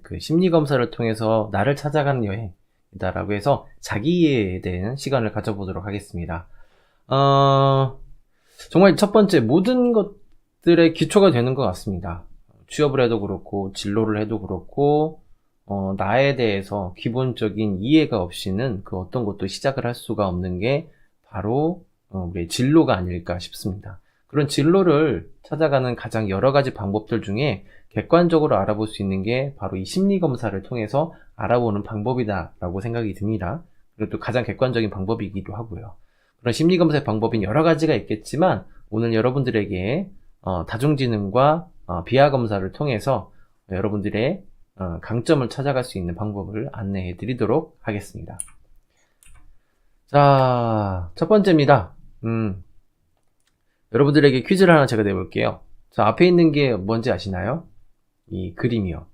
그 심리검사를 통해서 나를 찾아가는 여행이다라고 해서 자기 이해에 대한 시간을 가져보도록 하겠습니다. 정말 첫 번째 모든 것들의 기초가 되는 것 같습니다. 취업을 해도 그렇고 진로를 해도 그렇고 나에 대해서 기본적인 이해가 없이는 그 어떤 것도 시작을 할 수가 없는 게 바로 우리의 진로가 아닐까 싶습니다. 그런 진로를 찾아가는 가장 여러 가지 방법들 중에 객관적으로 알아볼 수 있는 게 바로 이 심리검사를 통해서 알아보는 방법이다라고 생각이 듭니다. 그리고 또 가장 객관적인 방법이기도 하고요. 그런 심리검사의 방법인 여러 가지가 있겠지만 오늘 여러분들에게 다중지능과 비하검사를 통해서 여러분들의 강점을 찾아갈 수 있는 방법을 안내해 드리도록 하겠습니다. 자, 첫 번째입니다. 여러분들에게 퀴즈를 하나 제가 내볼게요. 자, 앞에 있는 게 뭔지 아시나요? 이 그림이요.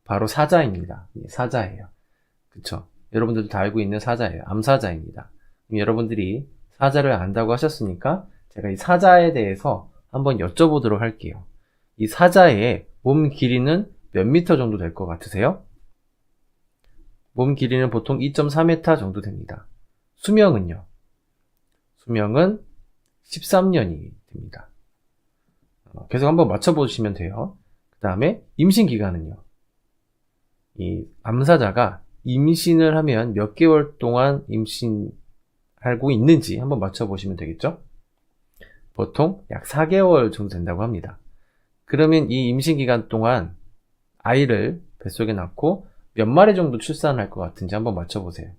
바로 사자입니다. 사자예요. 그쵸? 여러분들도 다 알고 있는 사자예요. 암사자입니다. 여러분들이 사자를 안다고 하셨으니까 제가 이 사자에 대해서 한번 여쭤보도록 할게요. 이 사자의 몸 길이는 몇 미터 정도 될 것 같으세요? 몸 길이는 보통 2.4m 정도 됩니다. 수명은요? 수명은 13년이 됩니다. 계속 한번 맞춰보시면 돼요. 그 다음에 임신 기간은요? 이 암사자가 임신을 하면 몇 개월 동안 임신하고 있는지 한번 맞춰보시면 되겠죠? 보통 약 4개월 정도 된다고 합니다. 그러면 이 임신 기간 동안 아이를 뱃속에 낳고 몇 마리 정도 출산할 것 같은지 한번 맞춰보세요.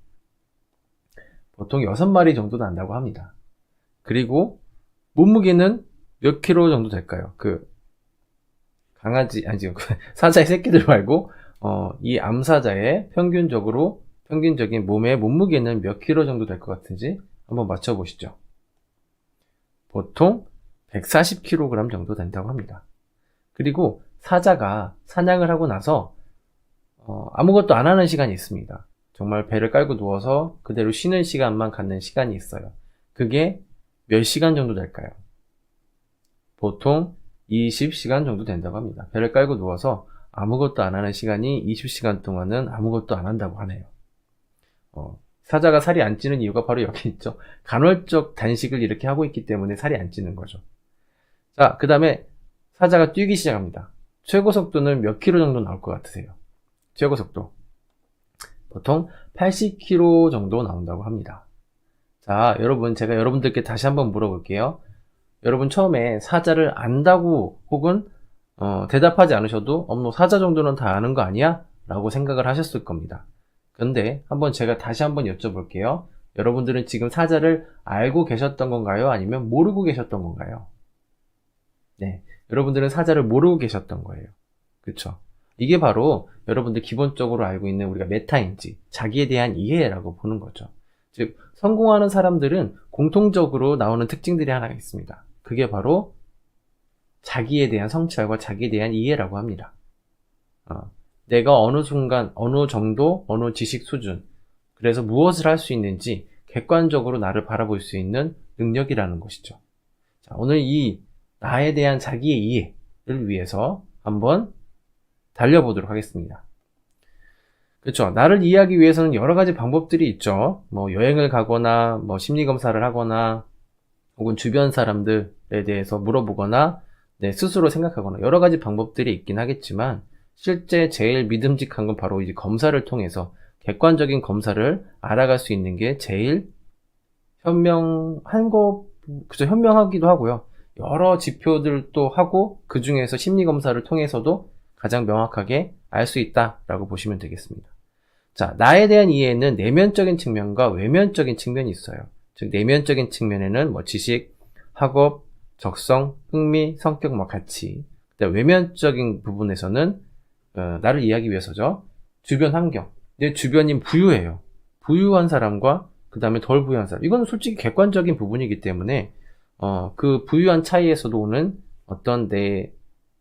보통 6마리 정도 난다고 합니다. 그리고 몸무게는 몇 킬로 정도 될까요? 사자의 새끼들 말고 이 암사자의 평균적인 몸의 몸무게는 몇 킬로 정도 될 것 같은지 한번 맞춰보시죠. 보통 140kg 정도 된다고 합니다. 그리고 사자가 사냥을 하고 나서 아무것도 안 하는 시간이 있습니다. 정말 배를 깔고 누워서 그대로 쉬는 시간만 갖는 시간이 있어요. 그게 몇 시간 정도 될까요? 보통 20시간 정도 된다고 합니다. 배를 깔고 누워서 아무것도 안 하는 시간이 20시간 동안은 아무것도 안 한다고 하네요. 사자가 살이 안 찌는 이유가 바로 여기 있죠. 간헐적 단식을 이렇게 하고 있기 때문에 살이 안 찌는 거죠. 자, 그 다음에 사자가 뛰기 시작합니다. 최고 속도는 몇 킬로 정도 나올 것 같으세요? 최고 속도. 보통 80km 정도 나온다고 합니다. 자, 여러분, 제가 여러분들께 다시 한번 물어볼게요. 여러분 처음에 사자를 안다고 혹은 대답하지 않으셔도 사자 정도는 다 아는 거 아니야? 라고 생각을 하셨을 겁니다. 그런데 제가 다시 한번 여쭤볼게요. 여러분들은 지금 사자를 알고 계셨던 건가요? 아니면 모르고 계셨던 건가요? 네, 여러분들은 사자를 모르고 계셨던 거예요. 그쵸? 이게 바로 여러분들 기본적으로 알고 있는 우리가 메타인지, 자기에 대한 이해라고 보는 거죠. 즉, 성공하는 사람들은 공통적으로 나오는 특징들이 하나 있습니다. 그게 바로 자기에 대한 성찰과 자기에 대한 이해라고 합니다. 내가 어느 순간, 어느 정도, 어느 지식 수준, 그래서 무엇을 할 수 있는지 객관적으로 나를 바라볼 수 있는 능력이라는 것이죠. 자, 오늘 이 나에 대한 자기의 이해를 위해서 한번 달려보도록 하겠습니다. 그렇죠. 나를 이해하기 위해서는 여러 가지 방법들이 있죠. 여행을 가거나, 심리검사를 하거나, 혹은 주변 사람들에 대해서 물어보거나, 스스로 생각하거나, 여러 가지 방법들이 있긴 하겠지만, 실제 제일 믿음직한 건 바로 이제 검사를 통해서, 객관적인 검사를 알아갈 수 있는 게 제일 현명하기도 하고요. 여러 지표들도 하고, 그 중에서 심리검사를 통해서도 가장 명확하게 알 수 있다라고 보시면 되겠습니다. 자, 나에 대한 이해는 내면적인 측면과 외면적인 측면이 있어요. 즉, 내면적인 측면에는 지식, 학업, 적성, 흥미, 성격, 가치. 외면적인 부분에서는 나를 이해하기 위해서죠. 주변 환경. 내 주변이 부유해요. 부유한 사람과 그 다음에 덜 부유한 사람. 이건 솔직히 객관적인 부분이기 때문에 그 부유한 차이에서도 오는 어떤 내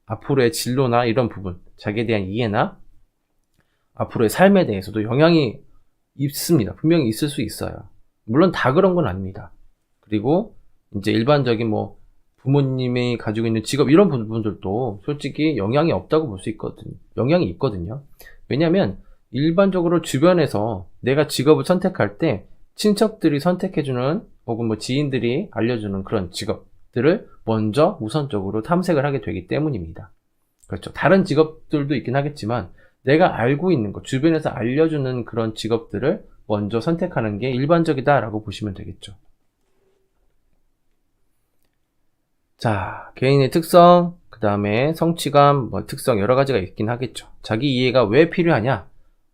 앞으로의 진로나 이런 부분, 자기에 대한 이해나 앞으로의 삶에 대해서도 영향이 있습니다. 분명히 있을 수 있어요. 물론 다 그런 건 아닙니다. 그리고 이제 일반적인 부모님이 가지고 있는 직업 이런 부분들도 솔직히 영향이 없다고 볼 수 있거든요. 영향이 있거든요. 왜냐하면 일반적으로 주변에서 내가 직업을 선택할 때 친척들이 선택해주는 혹은 뭐 지인들이 알려주는 그런 직업들을 먼저 우선적으로 탐색을 하게 되기 때문입니다. 그렇죠. 다른 직업들도 있긴 하겠지만 내가 알고 있는 것, 주변에서 알려주는 그런 직업들을 먼저 선택하는 게 일반적이다라고 보시면 되겠죠. 자, 개인의 특성, 그 다음에 성취감, 뭐 특성 여러 가지가 있긴 하겠죠. 자기 이해가 왜 필요하냐?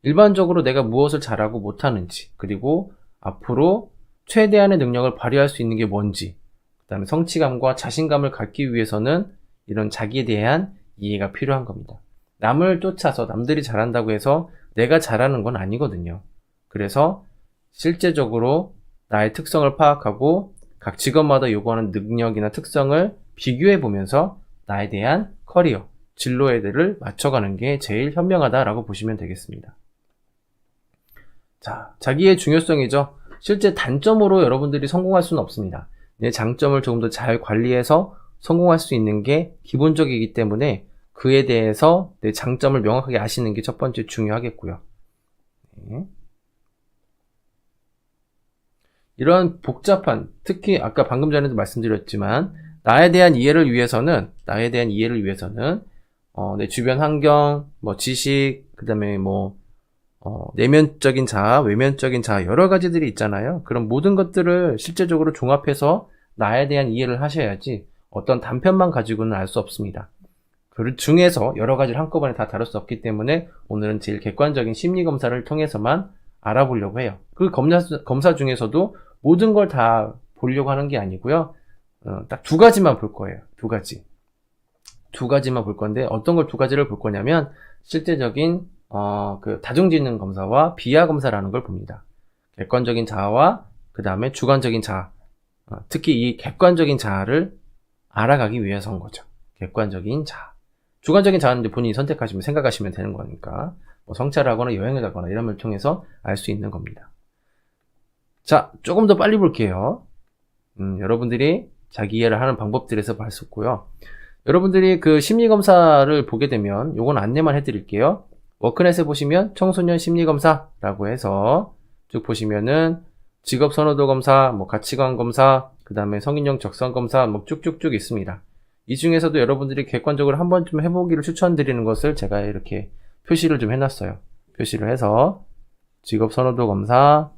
일반적으로 내가 무엇을 잘하고 못하는지, 그리고 앞으로 최대한의 능력을 발휘할 수 있는 게 뭔지, 그 다음에 성취감과 자신감을 갖기 위해서는 이런 자기에 대한 이해가 필요한 겁니다. 남을 쫓아서 남들이 잘한다고 해서 내가 잘하는 건 아니거든요. 그래서 실제적으로 나의 특성을 파악하고 각 직업마다 요구하는 능력이나 특성을 비교해 보면서 나에 대한 커리어, 진로에 대해를 맞춰가는 게 제일 현명하다라고 보시면 되겠습니다. 자, 자기의 중요성이죠. 실제 단점으로 여러분들이 성공할 수는 없습니다. 내 장점을 조금 더 잘 관리해서 성공할 수 있는 게 기본적이기 때문에 그에 대해서 내 장점을 명확하게 아시는 게 첫 번째 중요하겠고요. 네. 이런 복잡한, 특히 아까 방금 전에도 말씀드렸지만 나에 대한 이해를 위해서는 내 주변 환경, 뭐 지식, 그다음에 뭐 내면적인 자아, 외면적인 자아 여러 가지들이 있잖아요. 그런 모든 것들을 실제적으로 종합해서 나에 대한 이해를 하셔야지 어떤 단편만 가지고는 알 수 없습니다. 그 중에서 여러 가지를 한꺼번에 다 다룰 수 없기 때문에 오늘은 제일 객관적인 심리 검사를 통해서만 알아보려고 해요. 그 검사 중에서도 모든 걸 다 보려고 하는 게 아니고요. 딱 두 가지만 볼 거예요. 두 가지만 볼 건데 어떤 걸 두 가지를 볼 거냐면 실제적인 그 다중지능 검사와 비하 검사라는 걸 봅니다. 객관적인 자아와 그 다음에 주관적인 자아. 특히 이 객관적인 자아를 알아가기 위해서인 거죠. 객관적인 자아. 주관적인 자아는 이제 본인이 선택하시면 생각하시면 되는 거니까 뭐 성찰을 하거나 여행을 가거나 이런 걸 통해서 알 수 있는 겁니다. 자, 조금 더 빨리 볼게요. 여러분들이 자기 이해를 하는 방법들에서 볼 수 있고요. 여러분들이 그 심리검사를 보게 되면 요건 안내만 해드릴게요. 워크넷에 보시면 청소년 심리검사라고 해서 쭉 보시면은 직업 선호도 검사, 뭐 가치관 검사, 그 다음에 성인용 적성 검사 뭐 쭉쭉쭉 있습니다. 이 중에서도 여러분들이 객관적으로 한 번쯤 해보기를 추천드리는 것을 제가 이렇게 표시를 좀 해놨어요. 표시를 해서 직업 선호도 검사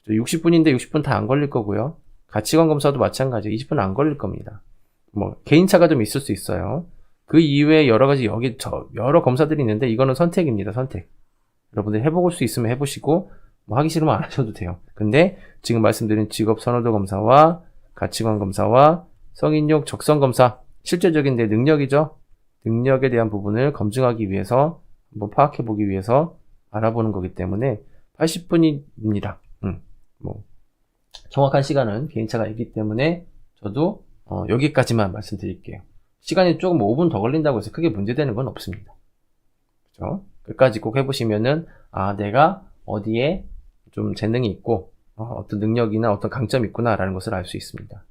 60분인데 60분 다 안 걸릴 거고요. 가치관 검사도 마찬가지 20분 안 걸릴 겁니다. 뭐 개인차가 좀 있을 수 있어요. 그 이외에 여러 가지 여러 검사들이 있는데 이거는 선택입니다. 선택. 여러분들 해보실 수 있으면 해보시고 뭐 하기 싫으면 안 하셔도 돼요. 근데 지금 말씀드린 직업 선호도 검사와 가치관 검사와 성인용 적성 검사 실제적인 내 능력이죠. 능력에 대한 부분을 검증하기 위해서 한번 파악해 보기 위해서 알아보는 거기 때문에 80분입니다. 뭐 정확한 시간은 개인차가 있기 때문에 저도 여기까지만 말씀드릴게요. 시간이 조금 5분 더 걸린다고 해서 크게 문제되는 건 없습니다. 그렇죠? 끝까지 꼭 해보시면은 내가 어디에 좀 재능이 있고 어떤 능력이나 어떤 강점이 있구나라는 것을 알 수 있습니다.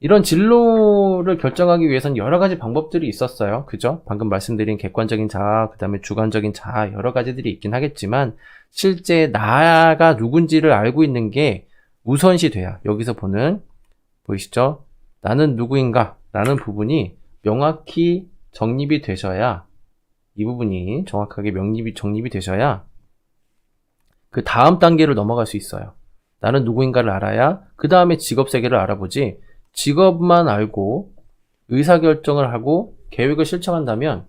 이런 진로를 결정하기 위해서는 여러 가지 방법들이 있었어요. 그죠? 방금 말씀드린 객관적인 자아, 그 다음에 주관적인 자아 여러 가지들이 있긴 하겠지만 실제 나가 누군지를 알고 있는 게 우선시 돼야 여기서 보는 보이시죠? 나는 누구인가? 라는 부분이 명확히 정립이 되셔야 이 부분이 정확하게 정립이 되셔야 그 다음 단계를 넘어갈 수 있어요. 나는 누구인가를 알아야 그 다음에 직업 세계를 알아보지 직업만 알고 의사결정을 하고 계획을 실천한다면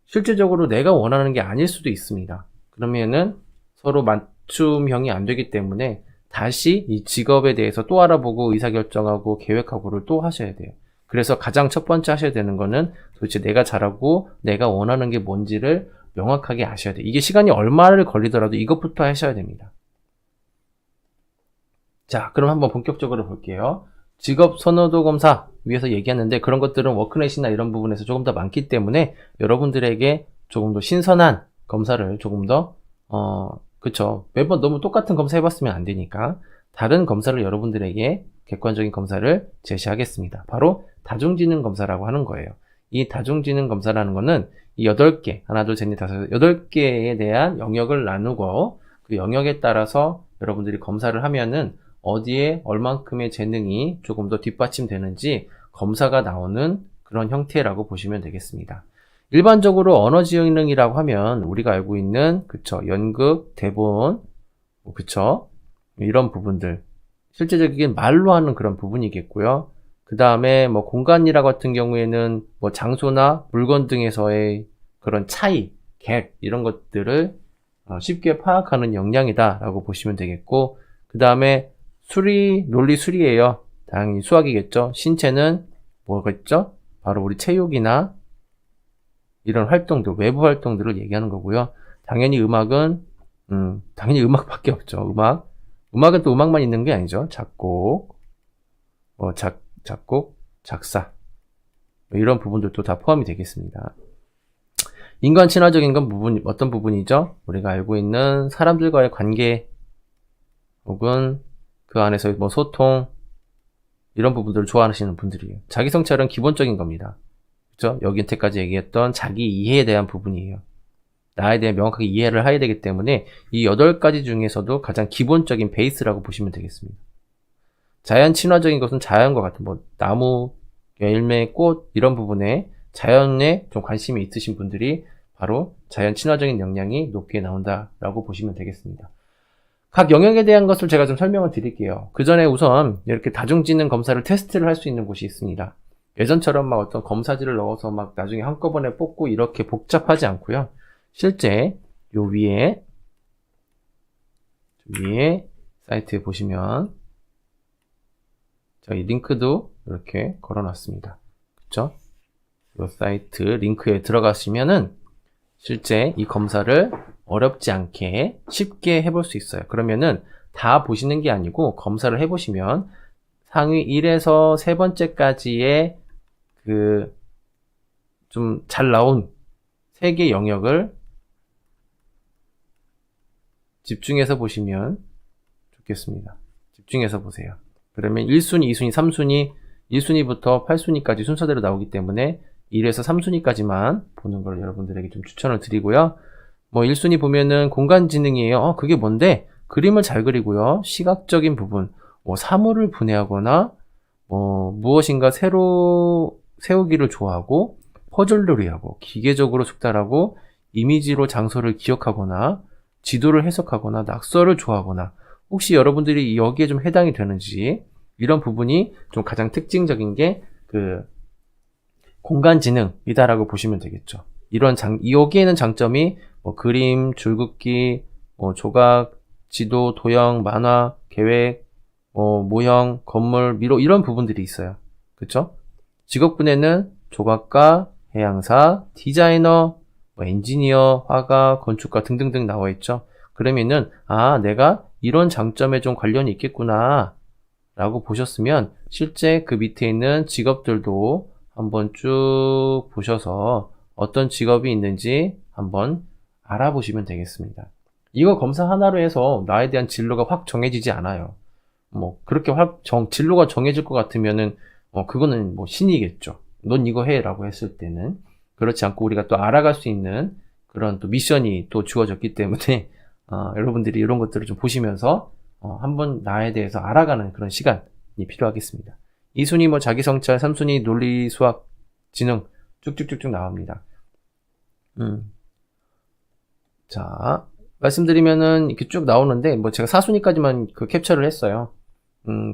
실질적으로 내가 원하는 게 아닐 수도 있습니다. 그러면은 서로 맞춤형이 안 되기 때문에 다시 이 직업에 대해서 또 알아보고 의사결정하고 계획하고를 또 하셔야 돼요. 그래서 가장 첫 번째 하셔야 되는 거는 도대체 내가 잘하고 내가 원하는 게 뭔지를 명확하게 아셔야 돼요. 이게 시간이 얼마를 걸리더라도 이것부터 하셔야 됩니다. 자, 그럼 한번 본격적으로 볼게요. 직업 선호도 검사 위에서 얘기했는데 그런 것들은 워크넷이나 이런 부분에서 조금 더 많기 때문에 여러분들에게 조금 더 신선한 검사를 조금 더 그쵸. 매번 너무 똑같은 검사 해봤으면 안 되니까 다른 검사를 여러분들에게 객관적인 검사를 제시하겠습니다. 바로 다중지능 검사라고 하는 거예요. 이 다중지능 검사라는 거는 이 8개, 하나, 둘, 셋, 넷, 다섯, 8개에 대한 영역을 나누고 그 영역에 따라서 여러분들이 검사를 하면은 어디에 얼만큼의 재능이 조금 더 뒷받침되는지 검사가 나오는 그런 형태라고 보시면 되겠습니다. 일반적으로 언어지능이라고 하면 우리가 알고 있는 그쵸, 연극, 대본, 그쵸, 이런 부분들, 실제적인 말로 하는 그런 부분이겠고요. 그 다음에 뭐 공간이라 같은 경우에는 뭐 장소나 물건 등에서의 그런 차이, 갭 이런 것들을 쉽게 파악하는 역량이다라고 보시면 되겠고, 그 다음에 논리 수리예요. 당연히 수학이겠죠. 신체는 뭐겠죠? 바로 우리 체육이나 이런 활동들, 외부 활동들을 얘기하는 거고요. 당연히 음악은 당연히 음악밖에 없죠. 음악은 또 음악만 있는 게 아니죠. 작곡, 작곡, 작사 이런 부분들도 다 포함이 되겠습니다. 인간 친화적인 건 어떤 부분이죠? 우리가 알고 있는 사람들과의 관계 혹은 그 안에서 뭐 소통 이런 부분들을 좋아하시는 분들이에요. 자기 성찰은 기본적인 겁니다. 그렇죠? 여기까지 얘기했던 자기 이해에 대한 부분이에요. 나에 대해 명확하게 이해를 해야 되기 때문에 이 8가지 중에서도 가장 기본적인 베이스라고 보시면 되겠습니다. 자연 친화적인 것은 자연과 같은 뭐 나무, 열매, 꽃 이런 부분에 자연에 좀 관심이 있으신 분들이 바로 자연 친화적인 역량이 높게 나온다라고 보시면 되겠습니다. 각 영역에 대한 것을 제가 좀 설명을 드릴게요. 그 전에 우선 이렇게 다중지능 검사를 테스트를 할 수 있는 곳이 있습니다. 예전처럼 막 어떤 검사지를 넣어서 막 나중에 한꺼번에 뽑고 이렇게 복잡하지 않고요. 실제 요 위에 사이트에 보시면 저희 링크도 이렇게 걸어놨습니다. 그쵸? 요 사이트 링크에 들어가시면은 실제 이 검사를 어렵지 않게 쉽게 해볼 수 있어요. 그러면은 다 보시는 게 아니고 검사를 해보시면 상위 1에서 3번째까지의 그 좀 잘 나온 3개 영역을 집중해서 보시면 좋겠습니다. 집중해서 보세요. 그러면 1순위, 2순위, 3순위, 1순위부터 8순위까지 순서대로 나오기 때문에 1에서 3순위까지만 보는 걸 여러분들에게 좀 추천을 드리고요. 뭐 1순위 보면은 공간지능이에요. 그게 뭔데? 그림을 잘 그리고요. 시각적인 부분, 사물을 분해하거나 무엇인가 새로 세우기를 좋아하고 퍼즐놀이하고 기계적으로 숙달하고 이미지로 장소를 기억하거나 지도를 해석하거나 낙서를 좋아하거나 혹시 여러분들이 여기에 좀 해당이 되는지 이런 부분이 좀 가장 특징적인 게 그 공간지능이다라고 보시면 되겠죠. 여기에는 장점이 그림, 줄긋기, 조각, 지도, 도형, 만화, 계획, 모형, 건물, 미로 이런 부분들이 있어요. 그쵸? 직업군에는 조각가, 해양사, 디자이너, 엔지니어, 화가, 건축가 등등등 나와 있죠. 그러면은 내가 이런 장점에 좀 관련이 있겠구나 라고 보셨으면 실제 그 밑에 있는 직업들도 한번 쭉 보셔서 어떤 직업이 있는지 한번 알아보시면 되겠습니다. 이거 검사 하나로 해서 나에 대한 진로가 확 정해지지 않아요. 그렇게 진로가 정해질 것 같으면은 그거는 신이겠죠. 넌 이거 해 라고 했을 때는 그렇지 않고 우리가 또 알아갈 수 있는 그런 또 미션이 또 주어졌기 때문에 여러분들이 이런 것들을 좀 보시면서 한번 나에 대해서 알아가는 그런 시간이 필요하겠습니다. 2순위 자기성찰, 3순위 논리, 수학, 지능 쭉쭉쭉쭉 나옵니다. 자, 말씀드리면은 이렇게 쭉 나오는데 제가 4순위까지만 캡처를 했어요.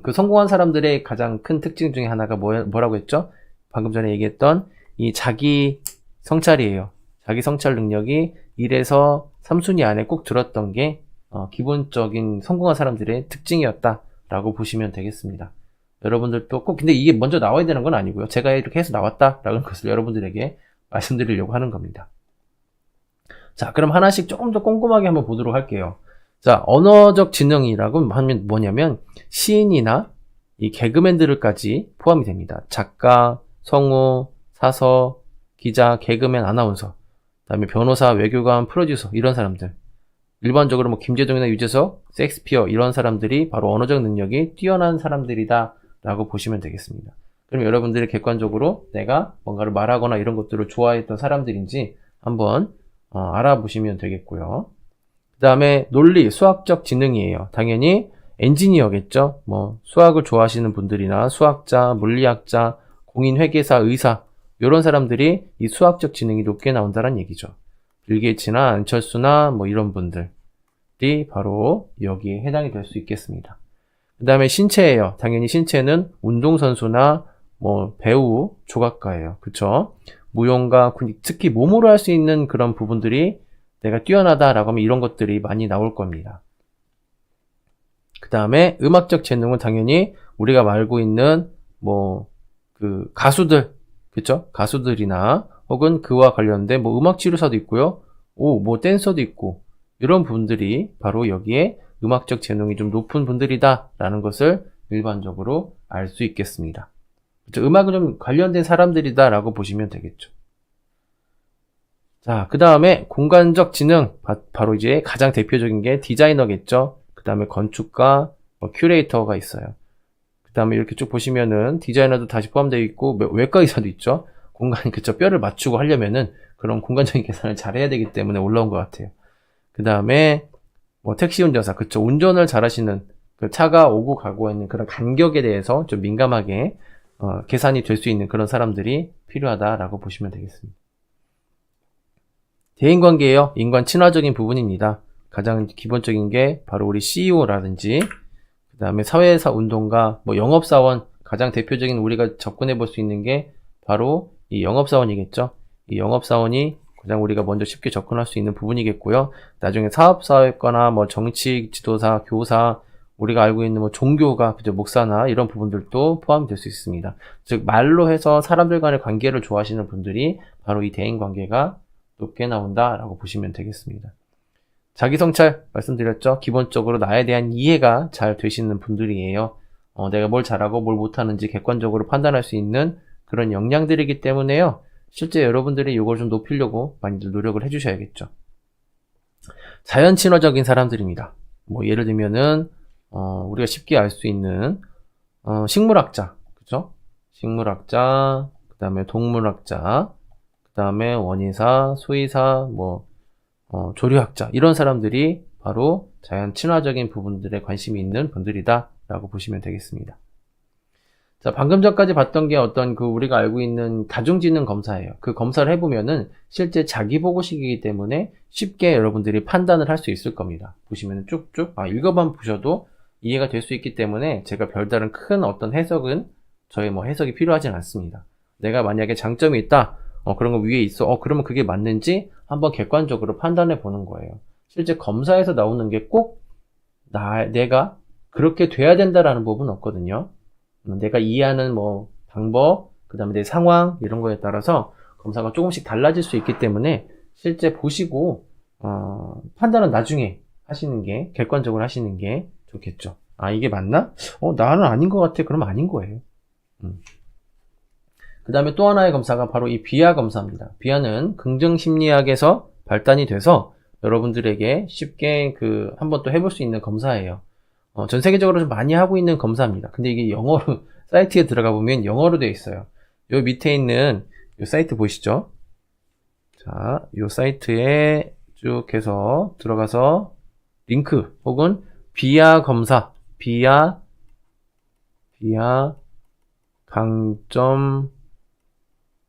그 성공한 사람들의 가장 큰 특징 중에 하나가 뭐라고 했죠? 방금 전에 얘기했던 이 자기 성찰이에요. 자기 성찰 능력이 1에서 3순위 안에 꼭 들었던 게 기본적인 성공한 사람들의 특징이었다라고 보시면 되겠습니다. 여러분들도 꼭 근데 이게 먼저 나와야 되는 건 아니고요. 제가 이렇게 해서 나왔다라는 것을 여러분들에게 말씀드리려고 하는 겁니다. 자, 그럼 하나씩 조금 더 꼼꼼하게 한번 보도록 할게요. 자, 언어적 지능이라고 하면 뭐냐면 시인이나 이 개그맨들까지 포함이 됩니다. 작가, 성우, 사서, 기자, 개그맨, 아나운서, 그다음에 변호사, 외교관, 프로듀서 이런 사람들. 일반적으로 김재동이나 유재석, 셰익스피어 이런 사람들이 바로 언어적 능력이 뛰어난 사람들이다 라고 보시면 되겠습니다. 그럼 여러분들이 객관적으로 내가 뭔가를 말하거나 이런 것들을 좋아했던 사람들인지 한번 알아보시면 되겠고요. 그 다음에 논리, 수학적 지능이에요. 당연히 엔지니어겠죠. 뭐 수학을 좋아하시는 분들이나 수학자, 물리학자, 공인회계사, 의사 이런 사람들이 이 수학적 지능이 높게 나온다는 얘기죠. 빌 게이츠나 안철수나 뭐 이런 분들이 바로 여기에 해당이 될 수 있겠습니다. 그 다음에 신체예요. 당연히 신체는 운동선수나 뭐 배우, 조각가예요. 그쵸? 무용가, 특히 몸으로 할 수 있는 그런 부분들이 내가 뛰어나다라고 하면 이런 것들이 많이 나올 겁니다. 그 다음에 음악적 재능은 당연히 우리가 알고 있는 뭐 그 가수들, 그쵸? 가수들이나 혹은 그와 관련된 뭐 음악 치료사도 있고요. 뭐 댄서도 있고 이런 분들이 바로 여기에 음악적 재능이 좀 높은 분들이다라는 것을 일반적으로 알 수 있겠습니다. 그쵸? 음악은 좀 관련된 사람들이다라고 보시면 되겠죠. 자, 그 다음에 공간적 지능, 바로 이제 가장 대표적인 게 디자이너겠죠. 그 다음에 건축가, 큐레이터가 있어요. 그 다음에 이렇게 쭉 보시면은 디자이너도 다시 포함되어 있고 외과 의사도 있죠. 공간이 그쵸, 뼈를 맞추고 하려면은 그런 공간적인 계산을 잘 해야 되기 때문에 올라온 것 같아요. 그 다음에 뭐 택시 운전사, 그쵸, 운전을 잘 하시는 그 차가 오고 가고 있는 그런 간격에 대해서 좀 민감하게 계산이 될 수 있는 그런 사람들이 필요하다라고 보시면 되겠습니다. 대인관계예요. 인간 친화적인 부분입니다. 가장 기본적인 게 바로 우리 CEO라든지 그 다음에 사회사 운동가, 뭐 영업사원, 가장 대표적인 우리가 접근해 볼 수 있는 게 바로 이 영업사원이겠죠. 이 영업사원이 가장 우리가 먼저 쉽게 접근할 수 있는 부분이겠고요. 나중에 사업사회과나 뭐 정치 지도사, 교사, 우리가 알고 있는 뭐 종교가, 그죠, 목사나 이런 부분들도 포함될 수 있습니다. 즉 말로 해서 사람들 간의 관계를 좋아하시는 분들이 바로 이 대인관계가 높게 나온다라고 보시면 되겠습니다. 자기 성찰 말씀드렸죠. 기본적으로 나에 대한 이해가 잘 되시는 분들이에요. 내가 뭘 잘하고 뭘 못하는지 객관적으로 판단할 수 있는 그런 역량들이기 때문에요. 실제 여러분들이 이걸 좀 높이려고 많이들 노력을 해주셔야겠죠. 자연 친화적인 사람들입니다. 뭐 예를 들면은 우리가 쉽게 알 수 있는 식물학자, 그죠? 식물학자, 그 다음에 동물학자, 그 다음에 원의사, 수의사, 뭐 조류학자, 이런 사람들이 바로 자연 친화적인 부분들에 관심이 있는 분들이다 라고 보시면 되겠습니다. 자, 방금 전까지 봤던 게 어떤 그 우리가 알고 있는 다중지능 검사예요. 그 검사를 해보면은 실제 자기보고식이기 때문에 쉽게 여러분들이 판단을 할 수 있을 겁니다. 보시면 쭉쭉 읽어만 보셔도 이해가 될 수 있기 때문에 제가 별다른 큰 어떤 해석은 저의 뭐 해석이 필요하진 않습니다. 내가 만약에 장점이 있다, 그런 거 위에 있어, 그러면 그게 맞는지 한번 객관적으로 판단해 보는 거예요. 실제 검사에서 나오는 게 꼭 내가 그렇게 돼야 된다라는 부분은 없거든요. 내가 이해하는 뭐 방법, 그 다음에 내 상황 이런 거에 따라서 검사가 조금씩 달라질 수 있기 때문에 실제 보시고 판단은 나중에 하시는 게, 객관적으로 하시는 게 좋겠죠. 이게 맞나? 나는 아닌 것 같아. 그러면 아닌 거예요. 그 다음에 또 하나의 검사가 바로 이 비하 검사입니다. 비하는 긍정심리학에서 발단이 돼서 여러분들에게 쉽게 한번 또 해볼 수 있는 검사예요. 전 세계적으로 좀 많이 하고 있는 검사입니다. 근데 이게 영어로, 사이트에 들어가 보면 영어로 되어 있어요. 요 밑에 있는 요 사이트 보이시죠? 자, 요 사이트에 쭉 해서 들어가서 링크 혹은 비하 검사, 비하 강점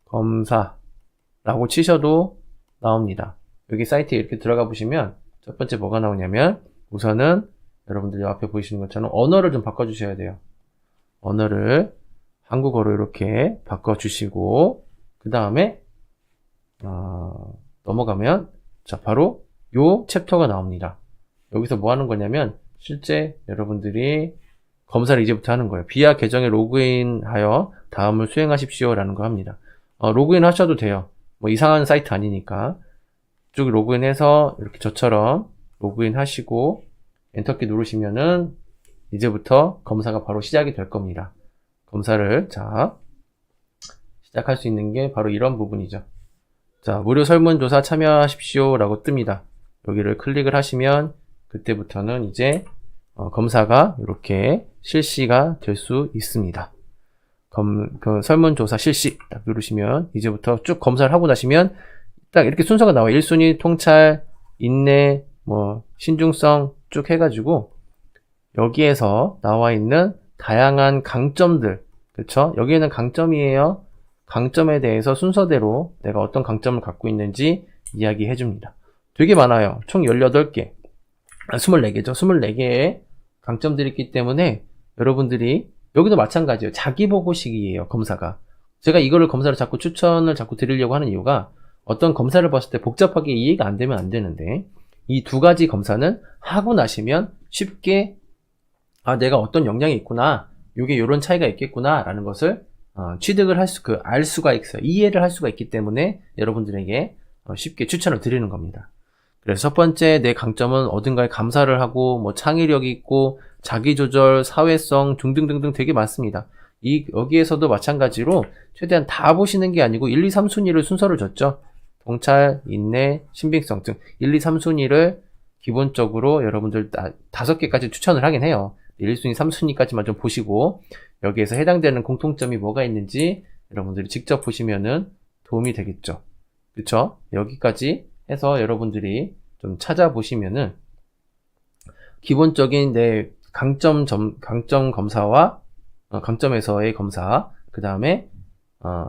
검사라고 치셔도 나옵니다. 여기 사이트에 이렇게 들어가 보시면 첫 번째 뭐가 나오냐면 우선은 여러분들 앞에 보이시는 것처럼 언어를 좀 바꿔주셔야 돼요. 언어를 한국어로 이렇게 바꿔주시고 그 다음에 넘어가면 자 바로 요 챕터가 나옵니다. 여기서 뭐 하는 거냐면 실제 여러분들이 검사를 이제부터 하는 거예요. 비하 계정에 로그인하여 다음을 수행하십시오 라는 거 합니다. 로그인 하셔도 돼요. 뭐 이상한 사이트 아니니까 쭉 로그인해서 이렇게 저처럼 로그인 하시고 엔터키 누르시면은 이제부터 검사가 바로 시작이 될 겁니다. 검사를 시작할 수 있는 게 바로 이런 부분이죠. 자, 무료 설문조사 참여하십시오 라고 뜹니다. 여기를 클릭을 하시면 그때부터는 이제 검사가 이렇게 실시가 될 수 있습니다. 그 설문조사 실시 딱 누르시면 이제부터 쭉 검사를 하고 나시면 딱 이렇게 순서가 나와요. 1순위 통찰, 인내, 뭐 신중성 쭉 해가지고 여기에서 나와 있는 다양한 강점들, 그쵸? 여기에는 강점이에요. 강점에 대해서 순서대로 내가 어떤 강점을 갖고 있는지 이야기해 줍니다. 되게 많아요. 총 18개, 24개죠. 24개의 강점들이 있기 때문에 여러분들이 여기도 마찬가지예요. 자기보고식이에요. 검사가. 제가 이거를 검사를 자꾸 추천을 자꾸 드리려고 하는 이유가 어떤 검사를 봤을 때 복잡하게 이해가 안 되면 안 되는데 이 두 가지 검사는 하고 나시면 쉽게 내가 어떤 역량이 있구나, 요게 요런 차이가 있겠구나 라는 것을 취득을 알 수가 있어요. 이해를 할 수가 있기 때문에 여러분들에게 쉽게 추천을 드리는 겁니다. 그래서 첫 번째 내 강점은 어딘가에 감사를 하고 뭐 창의력이 있고 자기조절, 사회성 등등등등 되게 많습니다. 여기에서도 마찬가지로 최대한 다 보시는 게 아니고 1, 2, 3순위를 순서를 줬죠. 통찰, 인내, 신빙성 등 1, 2, 3순위를 기본적으로 여러분들 5개까지 추천을 하긴 해요. 1순위, 3순위까지만 좀 보시고 여기에서 해당되는 공통점이 뭐가 있는지 여러분들이 직접 보시면은 도움이 되겠죠. 그쵸? 여기까지 해서 여러분들이 좀 찾아보시면은 기본적인 내 강점 검사와 강점에서의 검사, 그 다음에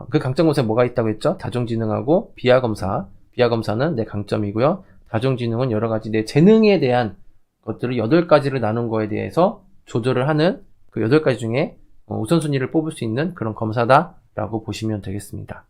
그 강점 검사에 뭐가 있다고 했죠? 다중지능하고 비하 검사. 비하 검사는 내 강점이고요. 다중지능은 여러 가지 내 재능에 대한 것들을 8가지를 나눈 거에 대해서 조절을 하는 그 8가지 중에 우선순위를 뽑을 수 있는 그런 검사다라고 보시면 되겠습니다.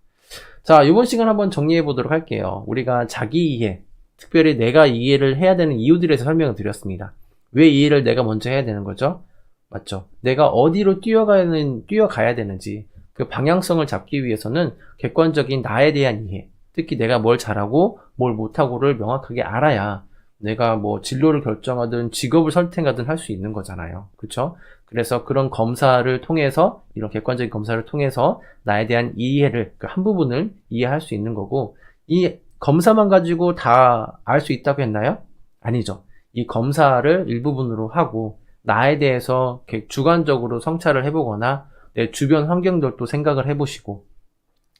자, 이번 시간 한번 정리해 보도록 할게요. 우리가 자기 이해, 특별히 내가 이해를 해야 되는 이유들에 대해서 설명을 드렸습니다. 왜 이해를 내가 먼저 해야 되는 거죠? 맞죠? 내가 어디로 뛰어가야 되는지 그 방향성을 잡기 위해서는 객관적인 나에 대한 이해, 특히 내가 뭘 잘하고 뭘 못하고를 명확하게 알아야 내가 뭐 진로를 결정하든 직업을 선택하든 할 수 있는 거잖아요. 그쵸? 그래서 그런 검사를 통해서, 이런 객관적인 검사를 통해서 나에 대한 이해를, 그 한 부분을 이해할 수 있는 거고, 이 검사만 가지고 다 알 수 있다고 했나요? 아니죠. 이 검사를 일부분으로 하고 나에 대해서 주관적으로 성찰을 해보거나 내 주변 환경들도 생각을 해보시고,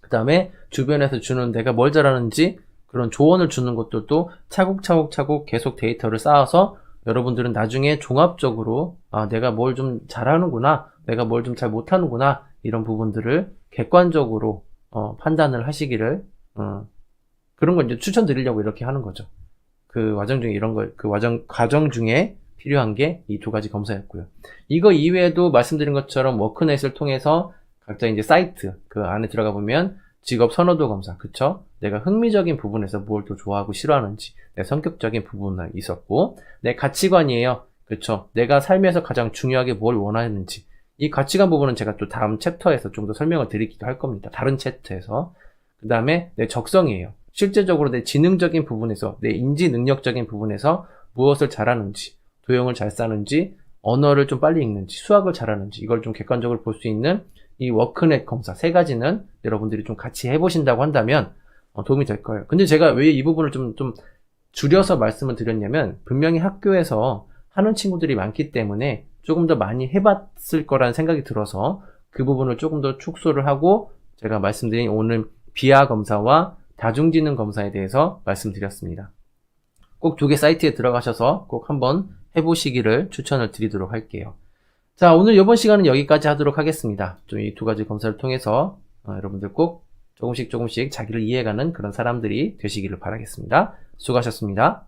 그 다음에 주변에서 주는 내가 뭘 잘하는지 그런 조언을 주는 것들도 차곡차곡 계속 데이터를 쌓아서 여러분들은 나중에 종합적으로 내가 뭘 좀 잘하는구나, 내가 뭘 좀 잘 못하는구나, 이런 부분들을 객관적으로 판단을 하시기를 그런 걸 이제 추천드리려고 이렇게 하는 거죠. 그 과정 중에 과정 중에 필요한 게 이 2가지 검사였고요. 이거 이외에도 말씀드린 것처럼 워크넷을 통해서 각자 이제 사이트 그 안에 들어가 보면 직업 선호도 검사, 그쵸? 내가 흥미적인 부분에서 뭘 또 좋아하고 싫어하는지, 내 성격적인 부분은 있었고, 내 가치관이에요. 그쵸? 내가 삶에서 가장 중요하게 뭘 원하는지, 이 가치관 부분은 제가 또 다음 챕터에서 좀 더 설명을 드리기도 할 겁니다. 다른 챕터에서. 그 다음에 내 적성이에요. 실제적으로 내 지능적인 부분에서, 내 인지 능력적인 부분에서 무엇을 잘하는지, 도형을 잘 싸는지, 언어를 좀 빨리 읽는지, 수학을 잘하는지, 이걸 좀 객관적으로 볼 수 있는 이 워크넷 검사 3가지는 여러분들이 좀 같이 해보신다고 한다면 도움이 될 거예요. 근데 제가 왜 이 부분을 좀 줄여서 말씀을 드렸냐면, 분명히 학교에서 하는 친구들이 많기 때문에 조금 더 많이 해봤을 거라는 생각이 들어서 그 부분을 조금 더 축소를 하고 제가 말씀드린 오늘 비하 검사와 다중지능 검사에 대해서 말씀드렸습니다. 꼭 2개 사이트에 들어가셔서 꼭 한번 해보시기를 추천을 드리도록 할게요. 자, 오늘 이번 시간은 여기까지 하도록 하겠습니다. 좀 이 2가지 검사를 통해서 여러분들 꼭 조금씩 자기를 이해해가는 그런 사람들이 되시기를 바라겠습니다. 수고하셨습니다.